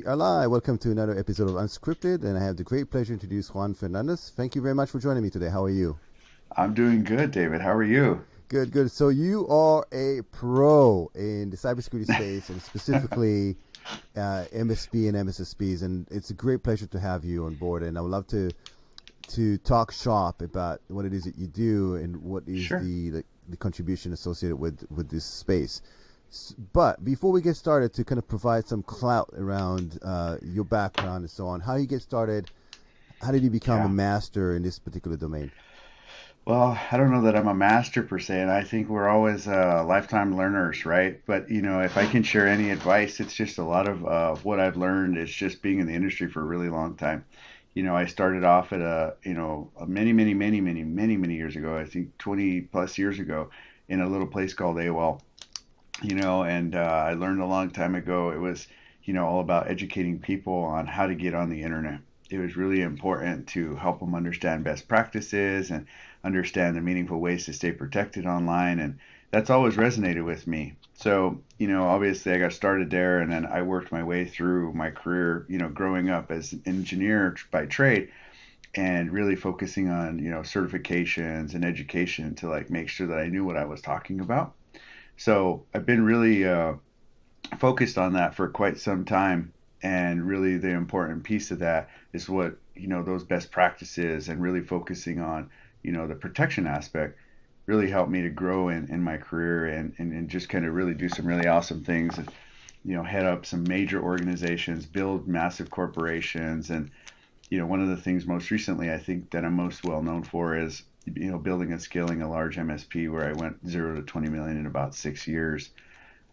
Hola, welcome to another episode of Unscripted, and I have the great pleasure to introduce Juan Fernandez. Thank you very much for joining me today. How are you? I'm doing good, David. How are you? Good, good. So you are a pro in the cybersecurity space, and specifically MSP and MSSPs, and it's a great pleasure to have you on board. And I would love to talk shop about what it is that you do and what is Sure. the contribution associated with this space. But before we get started, to kind of provide some clout around your background and so on, how you get started, how did you become a Yeah. master in this particular domain? Well, I don't know that I'm a master per se, and I think we're always lifetime learners, right? But if I can share any advice, it's just a lot of what I've learned is just being in the industry for a really long time. I started off at a many years ago, I think 20 plus years ago, in a little place called AOL. And I learned a long time ago it was, all about educating people on how to get on the internet. It was really important to help them understand best practices and understand the meaningful ways to stay protected online. And that's always resonated with me. So, obviously I got started there and then I worked my way through my career, growing up as an engineer by trade and really focusing on, certifications and education to like make sure that I knew what I was talking about. So I've been really focused on that for quite some time. And really, the important piece of that is what, those best practices and really focusing on, the protection aspect really helped me to grow in my career and just kind of really do some really awesome things and, head up some major organizations, build massive corporations. And, one of the things most recently I think that I'm most well known for is, building and scaling a large MSP where I went 0 to 20 million in about 6 years.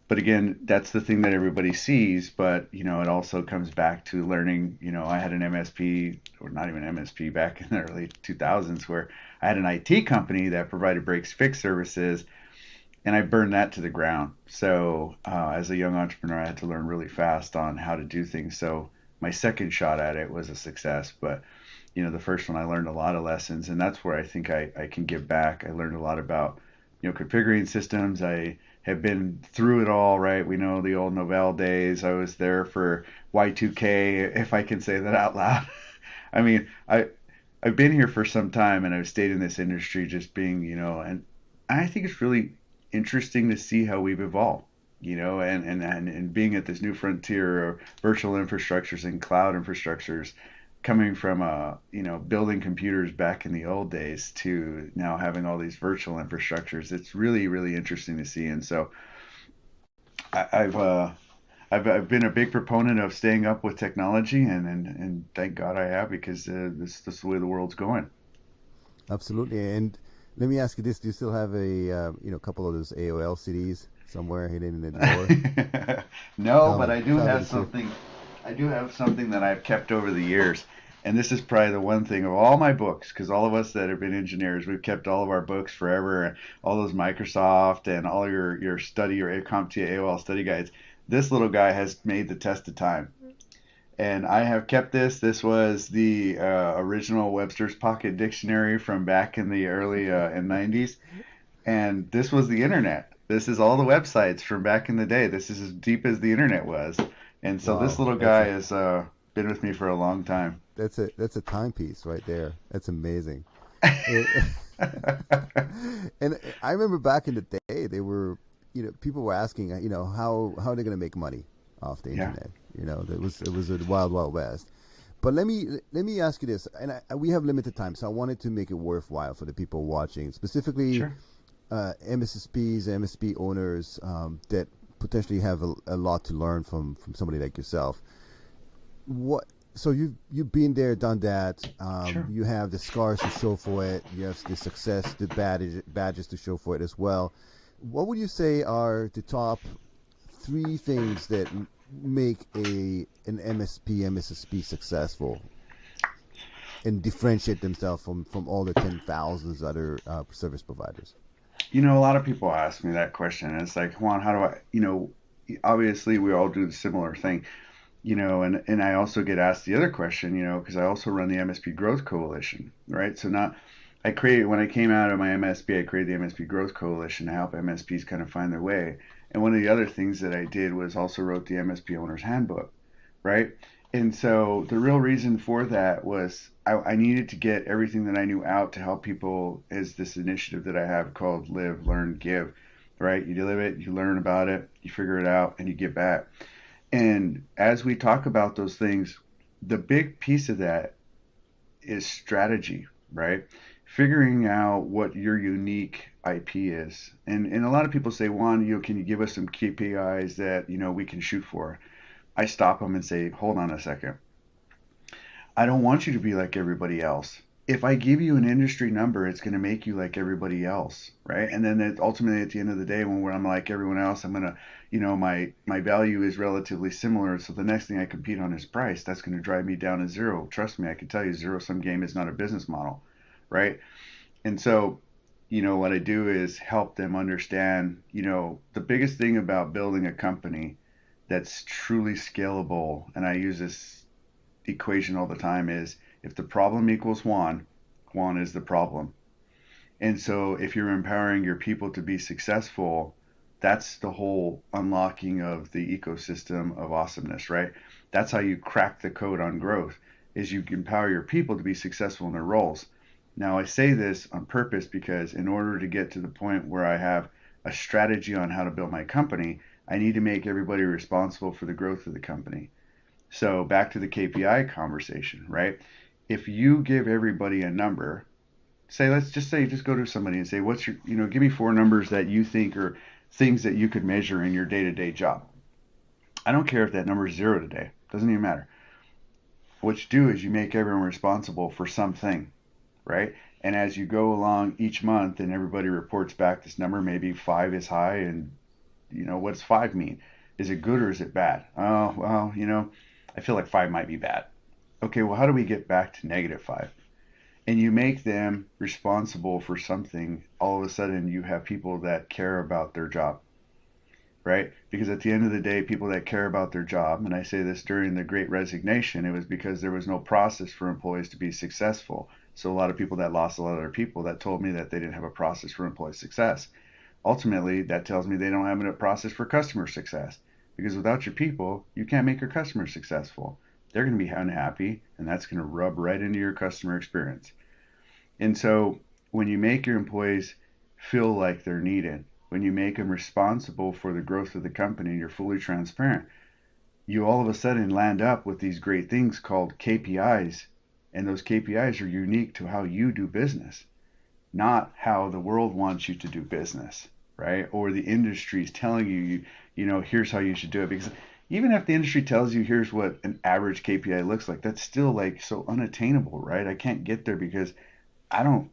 But again, that's the thing that everybody sees. But it also comes back to learning. I had an MSP, or not even MSP, back in the early 2000s, where I had an IT company that provided break fix services, and I burned that to the ground. So as a young entrepreneur, I had to learn really fast on how to do things. So my second shot at it was a success, but the first one I learned a lot of lessons, and that's where I think I can give back. I learned a lot about configuring systems. I have been through it all, right? We know the old Novell days. I was there for Y2K, if I can say that out loud. I mean, I've been here for some time, and I've stayed in this industry just being, and I think it's really interesting to see how we've evolved, and being at this new frontier of virtual infrastructures and cloud infrastructures, coming from building computers back in the old days to now having all these virtual infrastructures. It's really really interesting to see. And so I've been a big proponent of staying up with technology, and thank God I have, because this is the way the world's going. Absolutely. And let me ask you this: do you still have a couple of those AOL CDs somewhere hidden in the drawer? No, Tell but me, tell me the truth. I do have something that I've kept over the years. And this is probably the one thing of all my books, because all of us that have been engineers, we've kept all of our books forever, and all those Microsoft and all your study, your CompTIA AOL study guides. This little guy has made the test of time. And I have kept this. This was the original Webster's Pocket Dictionary from back in the early 90s. And this was the internet. This is all the websites from back in the day. This is as deep as the internet was. And so this Wow, little guy has been with me for a long time. that's a timepiece right there. That's amazing. It, and I remember back in the day, they were, people were asking, how are they going to make money off the Yeah, internet? It was a wild, wild west. But let me ask you this, and we have limited time, so I wanted to make it worthwhile for the people watching, specifically sure. MSSPs, MSP owners that potentially have a lot to learn from somebody like yourself. What? So you've been there, done that. Sure. You have the scars to show for it. You have the success, the badges to show for it as well. What would you say are the top three things that make an MSP MSSP successful and differentiate themselves from all the 10,000s other service providers? A lot of people ask me that question. And it's like, Juan, how do obviously we all do the similar thing, and I also get asked the other question, because I also run the MSP Growth Coalition, right? So now when I came out of my MSP, I created the MSP Growth Coalition to help MSPs kind of find their way. And one of the other things that I did was also wrote the MSP Owner's Handbook, right? And so the real reason for that was I needed to get everything that I knew out to help people as this initiative that I have called Live, Learn, Give, right? You live it, you learn about it, you figure it out, and you give back. And as we talk about those things, the big piece of that is strategy, right? Figuring out what your unique IP is. And a lot of people say, Juan, can you give us some KPIs that, we can shoot for? I stop them and say, hold on a second. I don't want you to be like everybody else. If I give you an industry number, it's going to make you like everybody else, right? And then ultimately, at the end of the day, when I'm like everyone else, I'm gonna, my value is relatively similar. So the next thing I compete on is price. That's going to drive me down to zero. Trust me, I can tell you, zero sum game is not a business model, right? And so, what I do is help them understand, the biggest thing about building a company that's truly scalable, and I use this equation all the time, is if the problem equals Juan, Juan is the problem. And so if you're empowering your people to be successful, that's the whole unlocking of the ecosystem of awesomeness, right? That's how you crack the code on growth, is you empower your people to be successful in their roles. Now I say this on purpose because in order to get to the point where I have a strategy on how to build my company, I need to make everybody responsible for the growth of the company. So back to the KPI conversation, right? If you give everybody a number, let's just say, just go to somebody and say, what's your, give me 4 numbers that you think are things that you could measure in your day-to-day job. I don't care if that number is 0 today. Doesn't even matter. What you do is you make everyone responsible for something, right? And as you go along each month and everybody reports back this number, maybe 5 is high, and what's 5 mean? Is it good or is it bad? Oh, well, I feel like 5 might be bad. Okay, well, how do we get back to -5? And you make them responsible for something. All of a sudden, you have people that care about their job, right? Because at the end of the day, people that care about their job, and I say this during the Great Resignation, it was because there was no process for employees to be successful. So a lot of people that lost a lot of their people that told me that they didn't have a process for employee success. Ultimately, that tells me they don't have a process for customer success. Because without your people, you can't make your customers successful. They're going to be unhappy, and that's going to rub right into your customer experience. And so when you make your employees feel like they're needed, when you make them responsible for the growth of the company, and you're fully transparent, you all of a sudden land up with these great things called KPIs. And those KPIs are unique to how you do business, not how the world wants you to do business, right? Or the industry is telling you, here's how you should do it. Because even if the industry tells you here's what an average KPI looks like, that's still like so unattainable, right? I can't get there because I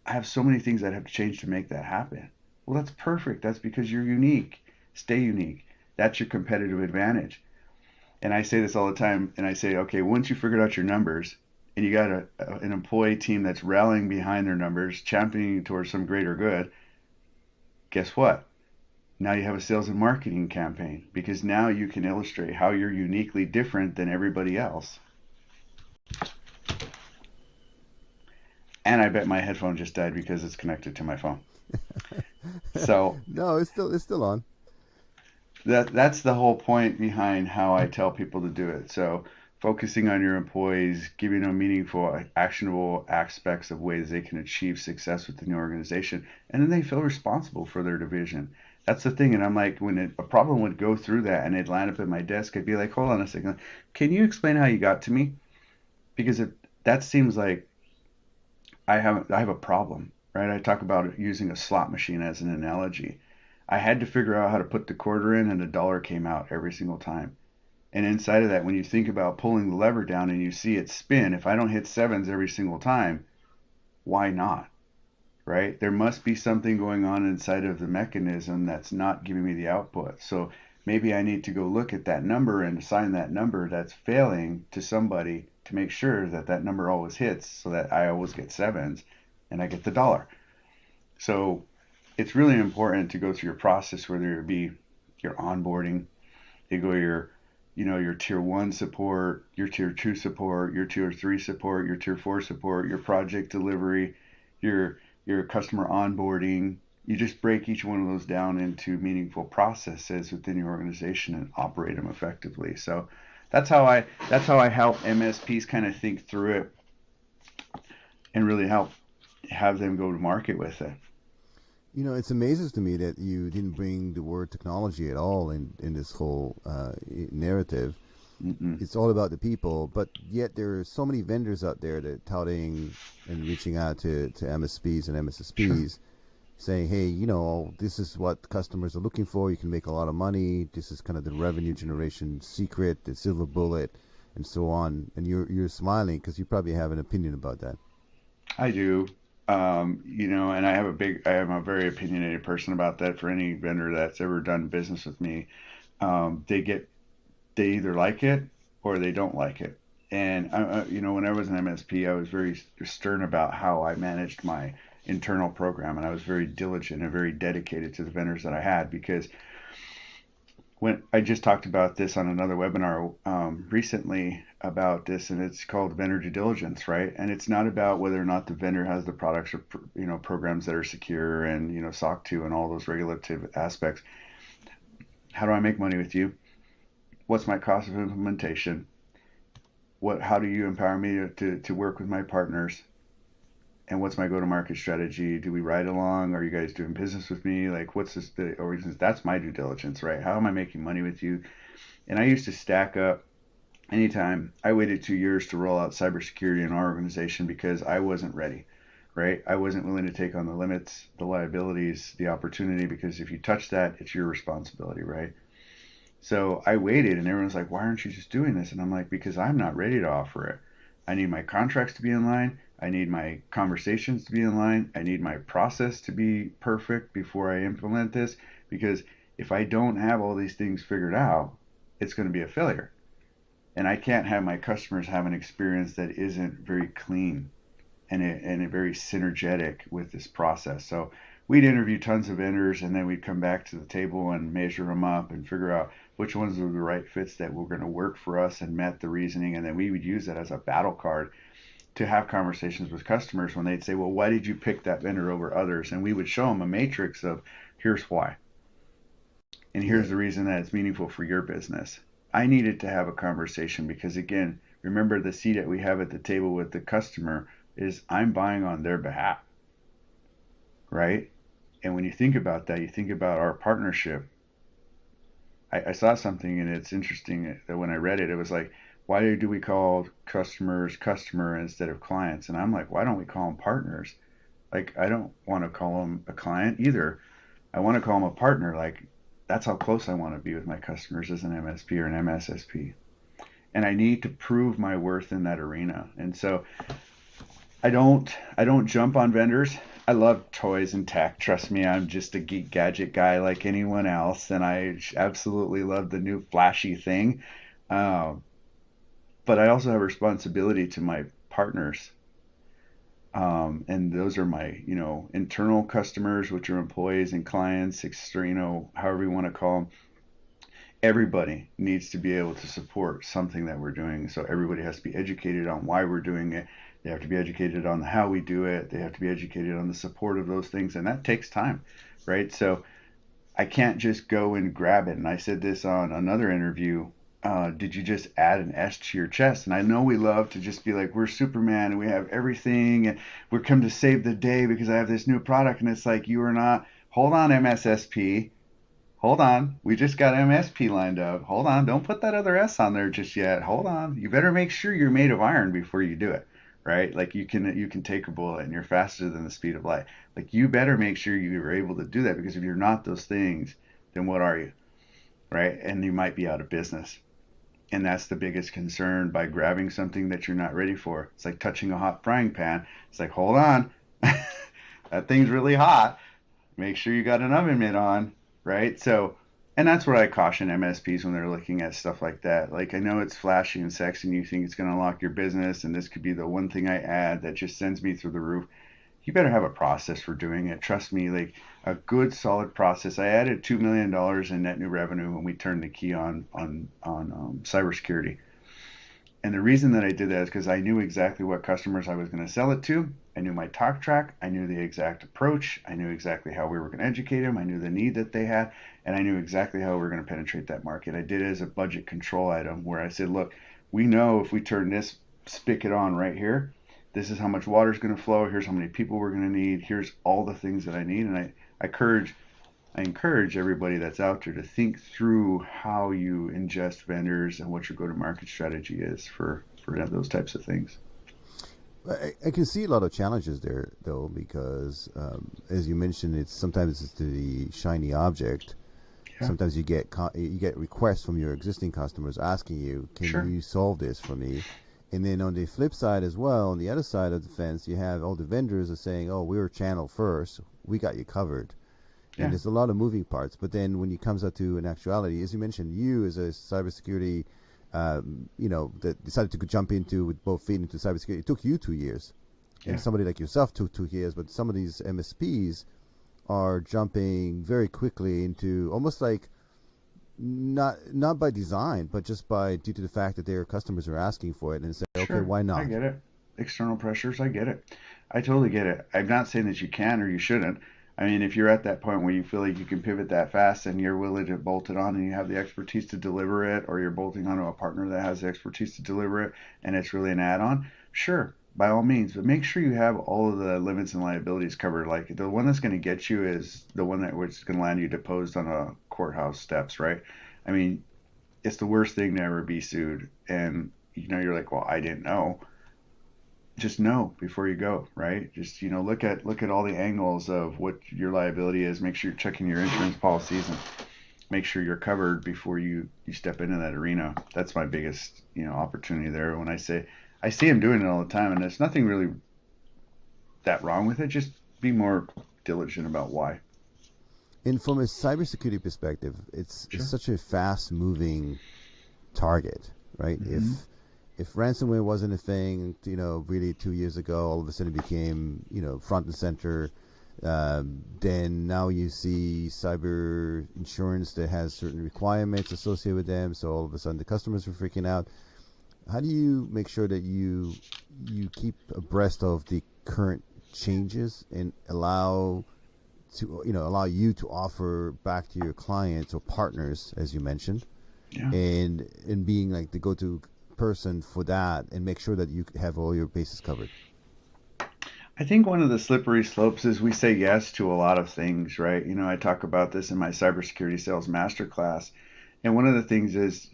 have so many things that have to change to make that happen. Well, that's perfect. That's because you're unique. Stay unique. That's your competitive advantage. And I say this all the time, and I say, okay, once you figured out your numbers and you got an employee team that's rallying behind their numbers, championing towards some greater good, guess what? Now you have a sales and marketing campaign, because now you can illustrate how you're uniquely different than everybody else. And I bet my headphone just died because it's connected to my phone. So No, it's still on. that's the whole point behind how I tell people to do it. So focusing on your employees, giving them meaningful, actionable aspects of ways they can achieve success within the organization, and then they feel responsible for their division. That's the thing. And I'm like, when a problem would go through that and it'd line up at my desk, I'd be like, hold on a second. Can you explain how you got to me? Because that seems like I have a problem, right? I talk about using a slot machine as an analogy. I had to figure out how to put the quarter in, and the dollar came out every single time. And inside of that, when you think about pulling the lever down and you see it spin, if I don't hit sevens every single time, why not? Right? There must be something going on inside of the mechanism that's not giving me the output. So maybe I need to go look at that number and assign that number that's failing to somebody to make sure that that number always hits, so that I always get sevens and I get the dollar. So it's really important to go through your process, whether it be your onboarding, you go your tier 1 support, your tier 2 support, your tier 3 support, your tier 4 support, your project delivery, your customer onboarding. You just break each one of those down into meaningful processes within your organization and operate them effectively. So that's how I help MSPs kind of think through it and really help have them go to market with it. It's amazing to me that you didn't bring the word technology at all in this whole narrative. Mm-mm. It's all about the people, but yet there are so many vendors out there that touting and reaching out to MSPs and Sure. MSSPs saying, hey, this is what customers are looking for. You can make a lot of money. This is kind of the revenue generation secret, the silver bullet, and so on. And you're smiling because you probably have an opinion about that. I do. And I am a very opinionated person about that. For any vendor that's ever done business with me, they either like it or they don't like it. And when I was an MSP, I was very stern about how I managed my internal program, and I was very diligent and very dedicated to the vendors that I had, because when I just talked about this on another webinar recently about this, and it's called vendor due diligence, right? And it's not about whether or not the vendor has the products or programs that are secure and SOC 2 and all those regulative aspects. How do I make money with you? What's my cost of implementation? How do you empower me to work with my partners? And what's my go-to-market strategy? Do we ride along? Are you guys doing business with me? Like, what's this? That's my due diligence, right? How am I making money with you? And I used to stack up anytime. I waited 2 years to roll out cybersecurity in our organization because I wasn't ready, right? I wasn't willing to take on the limits, the liabilities, the opportunity, because if you touch that, it's your responsibility, right? So I waited, and everyone's like, why aren't you just doing this? And I'm like, because I'm not ready to offer it. I need my contracts to be in line. I need my conversations to be in line. I need my process to be perfect before I implement this. Because if I don't have all these things figured out, it's going to be a failure. And I can't have my customers have an experience that isn't very clean and very synergetic with this process. So we'd interview tons of vendors, and then we'd come back to the table and measure them up and figure out which ones were the right fits that were going to work for us and met the reasoning. And then we would use that as a battle card to have conversations with customers when they'd say, well, why did you pick that vendor over others? And we would show them a matrix of, here's why. And Yeah. here's the reason that it's meaningful for your business. I needed to have a conversation because, again, remember the seat that we have at the table with the customer is I'm buying on their behalf, right? And when you think about that, you think about our partnership. I saw something, and it's interesting that when I read it, it was like, why do we call customers customer instead of clients? And I'm like, why don't we call them partners? Like, I don't want to call them a client either. I want to call them a partner. Like, that's how close I want to be with my customers as an MSP or an MSSP. And I need to prove my worth in that arena. And so I don't jump on vendors. I love toys and tech. Trust me, I'm just a geek gadget guy like anyone else, and I absolutely love the new flashy thing. Um, but I also have responsibility to my partners, and those are my internal customers, which are employees and clients, however you want to call them. Everybody needs to be able to support something that we're doing. So everybody has to be educated on why we're doing it. They have to be educated on how we do it. They have to be educated on the support of those things. And that takes time, right? So I can't just go and grab it. And I said this on another interview. Did you just add an S to your chest? And I know we love to just be like, we're Superman and we have everything and we're come to save the day because I have this new product. And it's like, you are not. Hold on, MSSP. Hold on. We just got MSP lined up. Hold on. Don't put that other S on there just yet. Hold on. You better make sure you're made of iron before you do it, right? Like you can take a bullet and you're faster than the speed of light. Like you better make sure you are able to do that, because if you're not those things, then what are you, right? And you might be out of business. And that's the biggest concern by grabbing something that you're not ready for. It's like touching a hot frying pan. It's like, hold on. That thing's really hot. Make sure you got an oven mitt on, right? So, and that's where I caution MSPs when they're looking at stuff like that. Like, I know it's flashy and sexy and you think it's going to unlock your business and this could be the one thing I add that just sends me through the roof. You better have a process for doing it. Trust me, like a good solid process. I added $2 million in net new revenue when we turned the key on cybersecurity. And the reason that I did that is because I knew exactly what customers I was going to sell it to. I knew my talk track. I knew the exact approach. I knew exactly how we were going to educate them. I knew the need that they had, and I knew exactly how we were going to penetrate that market. I did it as a budget control item where I said, look, we know if we turn this spigot on right here, this is how much water is going to flow. Here's how many people we're going to need. Here's all the things that I need. And I encourage everybody that's out there to think through how you ingest vendors and what your go-to-market strategy is for those types of things. I can see a lot of challenges there, though, because as you mentioned, sometimes it's the shiny object. Yeah. Sometimes you get requests from your existing customers asking you, "Can Sure. you solve this for me?" And then on the flip side as well, on the other side of the fence, you have all the vendors are saying, "Oh, we're channel first, we got you covered." And Yeah. there's a lot of moving parts. But then when it comes out to an actuality, as you mentioned, you as a cybersecurity, that decided to jump into with both feet into cybersecurity, it took you 2 years. Yeah. And somebody like yourself took 2 years. But some of these MSPs are jumping very quickly into almost like not by design, but just due to the fact that their customers are asking for it and say, okay, Sure. why I not? get it. External pressures, I get it. I totally get it. I'm not saying that you can or you shouldn't. I mean, if you're at that point where you feel like you can pivot that fast and you're willing to bolt it on and you have the expertise to deliver it, or you're bolting onto a partner that has the expertise to deliver it and it's really an add-on, sure, by all means. But make sure you have all of the limits and liabilities covered. Like the one that's going to get you is the one that was going to land you deposed on a courthouse steps, right? I mean, it's the worst thing to ever be sued. And you're like, well, I didn't know. Just know before you go, right? Just look at all the angles of what your liability is. Make sure you're checking your insurance policies and make sure you're covered before you step into that arena. That's my biggest opportunity there. When I see them doing it all the time, and there's nothing really that wrong with it. Just be more diligent about why. And from a cybersecurity perspective, it's Sure. such a fast-moving target, right? Mm-hmm. If ransomware wasn't a thing, really 2 years ago, all of a sudden it became, front and center. Then now you see cyber insurance that has certain requirements associated with them. So all of a sudden the customers are freaking out. How do you make sure that you keep abreast of the current changes and allow you to offer back to your clients or partners, as you mentioned, Yeah. and being like the go-to person for that, and make sure that you have all your bases covered? I think one of the slippery slopes is we say yes to a lot of things, right? I talk about this in my cybersecurity sales masterclass. And one of the things is,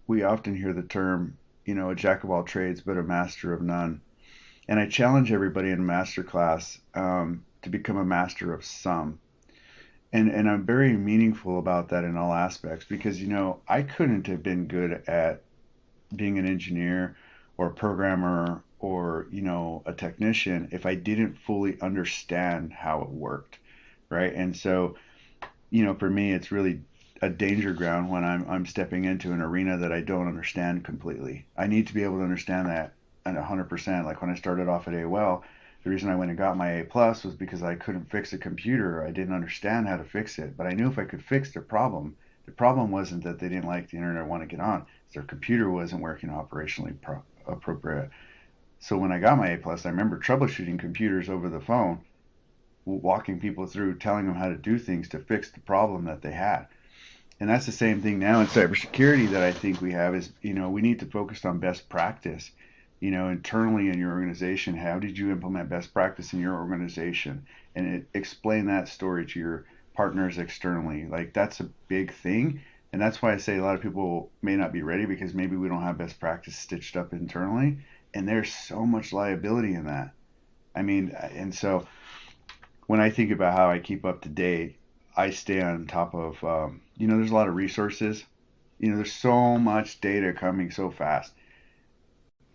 we often hear the term, a jack of all trades, but a master of none. And I challenge everybody in masterclass to become a master of some. And I'm very meaningful about that in all aspects because, I couldn't have been good at being an engineer or a programmer or a technician if I didn't fully understand how it worked, right? And so for me it's really a danger ground when I'm stepping into an arena that I don't understand completely. I need to be able to understand that at 100%. Like when I started off at AOL, the reason I went and got my A plus was because I couldn't fix a computer. I didn't understand how to fix it, but I knew if I could fix the problem. The problem wasn't that they didn't like the internet or want to get on. Their computer wasn't working operationally appropriate. So when I got my A plus, I remember troubleshooting computers over the phone, walking people through, telling them how to do things to fix the problem that they had. And that's the same thing now in cybersecurity that I think we have is, we need to focus on best practice. Internally in your organization, how did you implement best practice in your organization? And explain that story to your partners externally. Like that's a big thing. And that's why I say a lot of people may not be ready because maybe we don't have best practice stitched up internally. And there's so much liability in that. I mean, and so when I think about how I keep up to date, I stay on top of, there's a lot of resources. There's so much data coming so fast.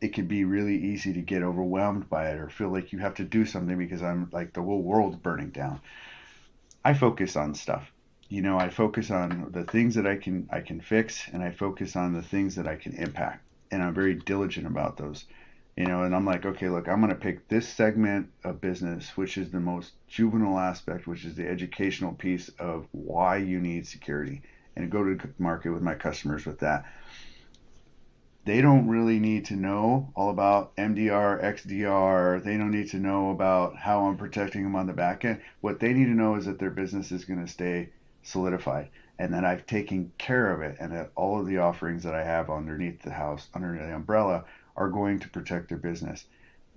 It can be really easy to get overwhelmed by it or feel like you have to do something because I'm like the whole world's burning down. I focus on stuff. I focus on the things that I can fix, and I focus on the things that I can impact. And I'm very diligent about those. And I'm like, okay, look, I'm going to pick this segment of business, which is the most juvenile aspect, which is the educational piece of why you need security, and go to market with my customers with that. They don't really need to know all about MDR, XDR. They don't need to know about how I'm protecting them on the back end. What they need to know is that their business is going to stay solidified and that I've taken care of it and that all of the offerings that I have underneath the house, under the umbrella, are going to protect their business.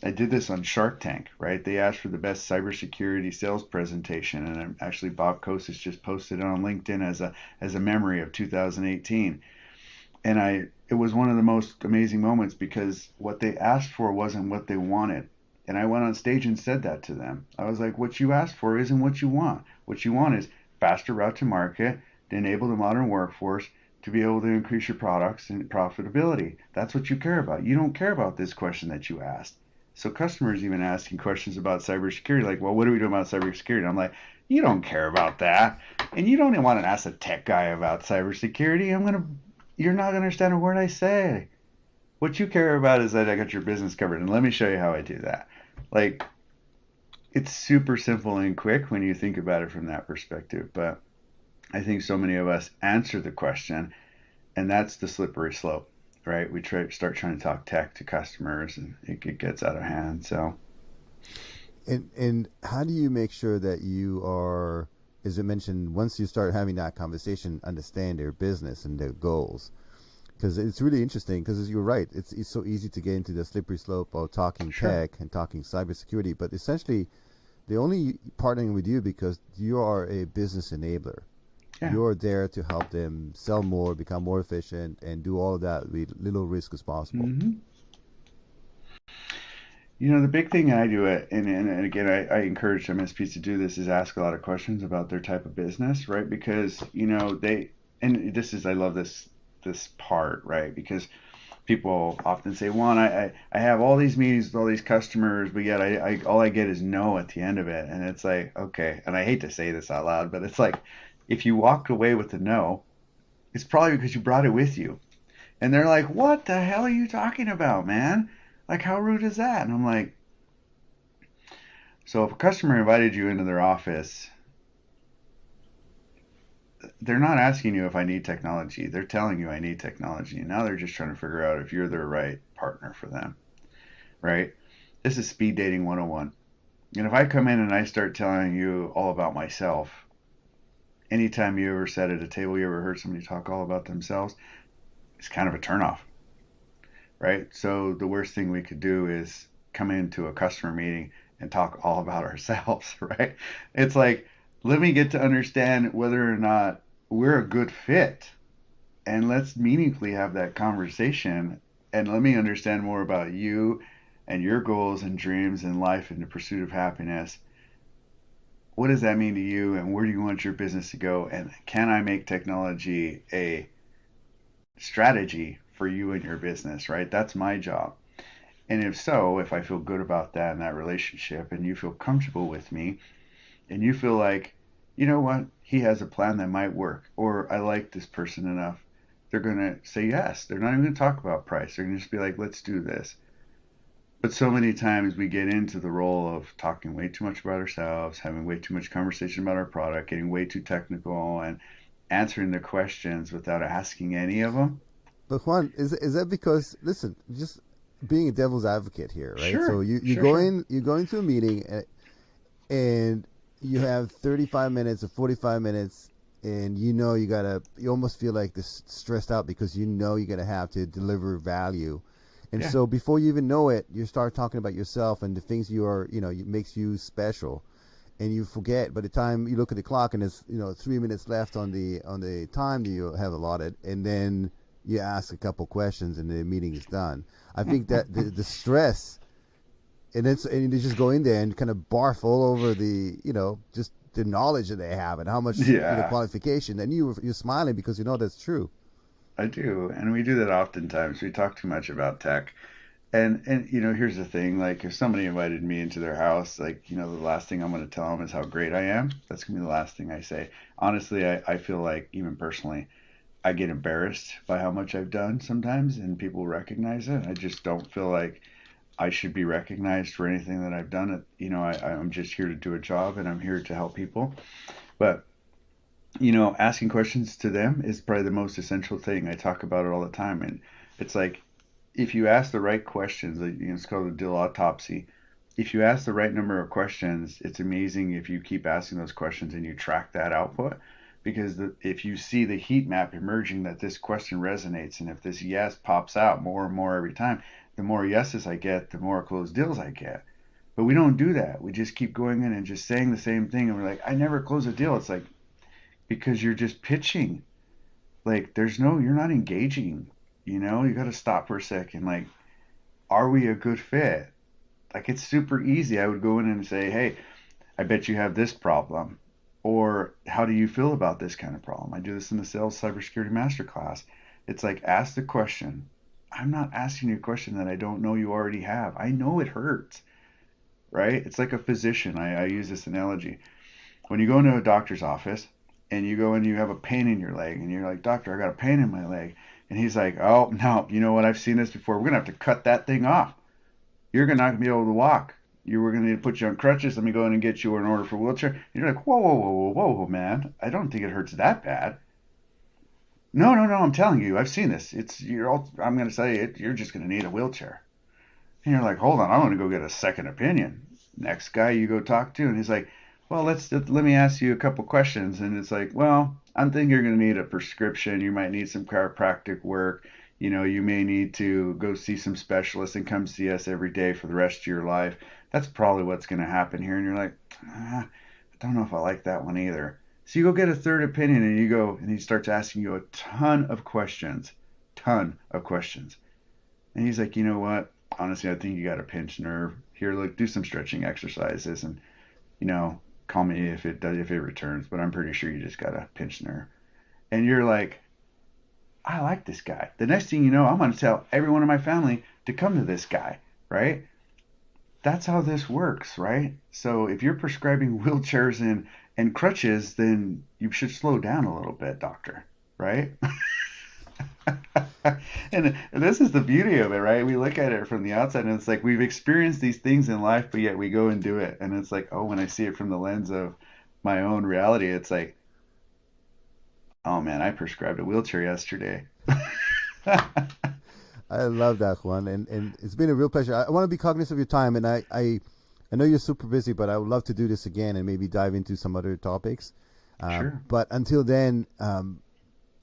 I did this on Shark Tank, right? They asked for the best cybersecurity sales presentation, and actually Bob Kosis just posted it on LinkedIn as a memory of 2018. And it was one of the most amazing moments because what they asked for wasn't what they wanted. And I went on stage and said that to them. I was like, what you asked for isn't what you want. What you want is faster route to market to enable the modern workforce to be able to increase your products and profitability. That's what you care about. You don't care about this question that you asked. So customers even asking questions about cybersecurity, like, well, what are we doing about cybersecurity? And I'm like, you don't care about that. And you don't even want to ask a tech guy about cybersecurity. You're not going to understand a word I say. What you care about is that I got your business covered. And let me show you how I do that. Like, it's super simple and quick when you think about it from that perspective. But I think so many of us answer the question, and that's the slippery slope, right? We start trying to talk tech to customers, and it gets out of hand. So, And how do you make sure that you are, as I mentioned, once you start having that conversation, understand their business and their goals? Because it's really interesting. Because you're right, it's so easy to get into the slippery slope of talking sure. tech and talking cybersecurity, but essentially they're only partnering with you because you are a business enabler. Yeah. You're there to help them sell more, become more efficient, and do all of that with little risk as possible. Mm-hmm. The big thing I do, and again, I encourage MSPs to do this, is ask a lot of questions about their type of business, right? Because, and I love this part, right? Because people often say, Juan, I have all these meetings with all these customers, but yet all I get is no at the end of it. And it's like, okay, and I hate to say this out loud, but it's like, if you walked away with a no, it's probably because you brought it with you. And they're like, what the hell are you talking about, man? Like, how rude is that? And I'm like, so if a customer invited you into their office, they're not asking you if I need technology. They're telling you I need technology. And now they're just trying to figure out if you're the right partner for them, right? This is speed dating 101. And if I come in and I start telling you all about myself, anytime you ever sat at a table, you ever heard somebody talk all about themselves, it's kind of a turnoff, right? So the worst thing we could do is come into a customer meeting and talk all about ourselves, right? It's like, let me get to understand whether or not we're a good fit, and let's meaningfully have that conversation, and let me understand more about you and your goals and dreams in life and the pursuit of happiness. What does that mean to you, and where do you want your business to go, and can I make technology a strategy for you and your business, right? That's my job. And if so, if I feel good about that and that relationship, and you feel comfortable with me, and you feel like, you know what, he has a plan that might work, or I like this person enough, they're going to say yes. They're not even going to talk about price. They're going to just be like, let's do this. But so many times we get into the role of talking way too much about ourselves, having way too much conversation about our product, getting way too technical, and answering the questions without asking any of them. But Juan, is that because, listen, just being a devil's advocate here, right? So Sure, you sure, go sure. in, you go into a meeting, and you have 35 minutes or 45 minutes, and you almost feel like this stressed out because you're gonna have to deliver value. And Yeah, so before you even know it, you start talking about yourself and the things makes you special, and you forget. By the time you look at the clock and there's 3 minutes left on the time that you have allotted, and then you ask a couple questions and the meeting is done. I think that the stress, and they just go in there and kind of barf all over just the knowledge that they have and how much yeah, qualification, and you're smiling because that's true. I do. And we do that oftentimes. We talk too much about tech. And here's the thing, like if somebody invited me into their house, like, the last thing I'm going to tell them is how great I am. That's going to be the last thing I say. Honestly, I feel like even personally, I get embarrassed by how much I've done sometimes and people recognize it. I just don't feel like I should be recognized for anything that I've done. I'm just here to do a job and I'm here to help people. But, asking questions to them is probably the most essential thing. I talk about it all the time. And it's like, if you ask the right questions, it's called a deal autopsy. If you ask the right number of questions, it's amazing if you keep asking those questions and you track that output. Because if you see the heat map emerging that this question resonates, and if this yes pops out more and more every time, the more yeses I get, the more closed deals I get. But we don't do that. We just keep going in and just saying the same thing, and we're like, I never close a deal. It's like, because you're just pitching. Like, you're not engaging. You got to stop for a second. Like, are we a good fit? Like, it's super easy. I would go in and say, hey, I bet you have this problem. Or how do you feel about this kind of problem? I do this in the Sales Cybersecurity Masterclass. It's like, ask the question. I'm not asking you a question that I don't know you already have. I know it hurts, right? It's like a physician. I use this analogy. When you go into a doctor's office and you go and you have a pain in your leg and you're like, doctor, I got a pain in my leg. And he's like, oh, no, you know what? I've seen this before. We're going to have to cut that thing off. You're not going to be able to walk. We're going to need to put you on crutches. Let me go in and get you an order for a wheelchair. And you're like, whoa, whoa, whoa, whoa, whoa, man. I don't think it hurts that bad. No, no, no. I'm telling you, I've seen this. I'm going to say it. You're just going to need a wheelchair. And you're like, hold on. I'm going to go get a second opinion. Next guy you go talk to, and he's like, well, let me ask you a couple questions. And it's like, well, I'm thinking you're going to need a prescription. You might need some chiropractic work. You may need to go see some specialists and come see us every day for the rest of your life. That's probably what's going to happen here. And you're like, I don't know if I like that one either. So you go get a third opinion, and you go, and he starts asking you a ton of questions. And he's like, you know what? Honestly, I think you got a pinched nerve. Here, look, do some stretching exercises, and call me if it returns. But I'm pretty sure you just got a pinched nerve. And you're like, I like this guy. The next thing you know, I'm going to tell everyone in my family to come to this guy, right? That's how this works, right? So if you're prescribing wheelchairs and crutches, then you should slow down a little bit, doctor, right? And this is the beauty of it, right? We look at it from the outside and it's like we've experienced these things in life, but yet we go and do it. And it's like, oh, when I see it from the lens of my own reality, it's like, oh man, I prescribed a wheelchair yesterday. I love that, Juan, and it's been a real pleasure. I want to be cognizant of your time, and I know you're super busy, but I would love to do this again and maybe dive into some other topics. Sure. But until then,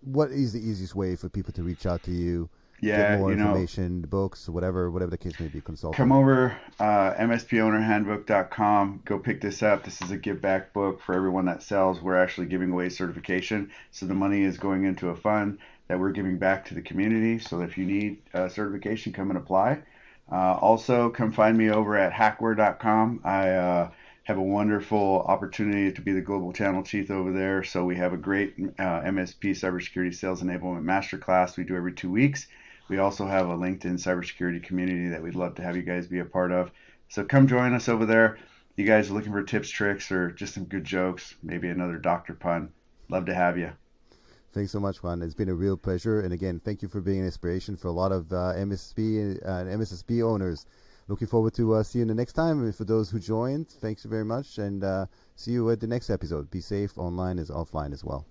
what is the easiest way for people to reach out to you, Yeah, get more information, books, whatever the case may be, consult? Come over, MSPownerhandbook.com. Go pick this up. This is a give back book for everyone that sells. We're actually giving away certification. So the money is going into a fund that we're giving back to the community. So if you need certification, come and apply. Also, come find me over at HacWare.com. I have a wonderful opportunity to be the global channel chief over there. So we have a great MSP Cybersecurity Sales Enablement Masterclass we do every 2 weeks. We also have a LinkedIn cybersecurity community that we'd love to have you guys be a part of. So come join us over there. You guys are looking for tips, tricks, or just some good jokes, maybe another doctor pun. Love to have you. Thanks so much, Juan. It's been a real pleasure. And again, thank you for being an inspiration for a lot of MSP and MSSP owners. Looking forward to see you the next time. And for those who joined, thanks very much. And see you at the next episode. Be safe online as offline as well.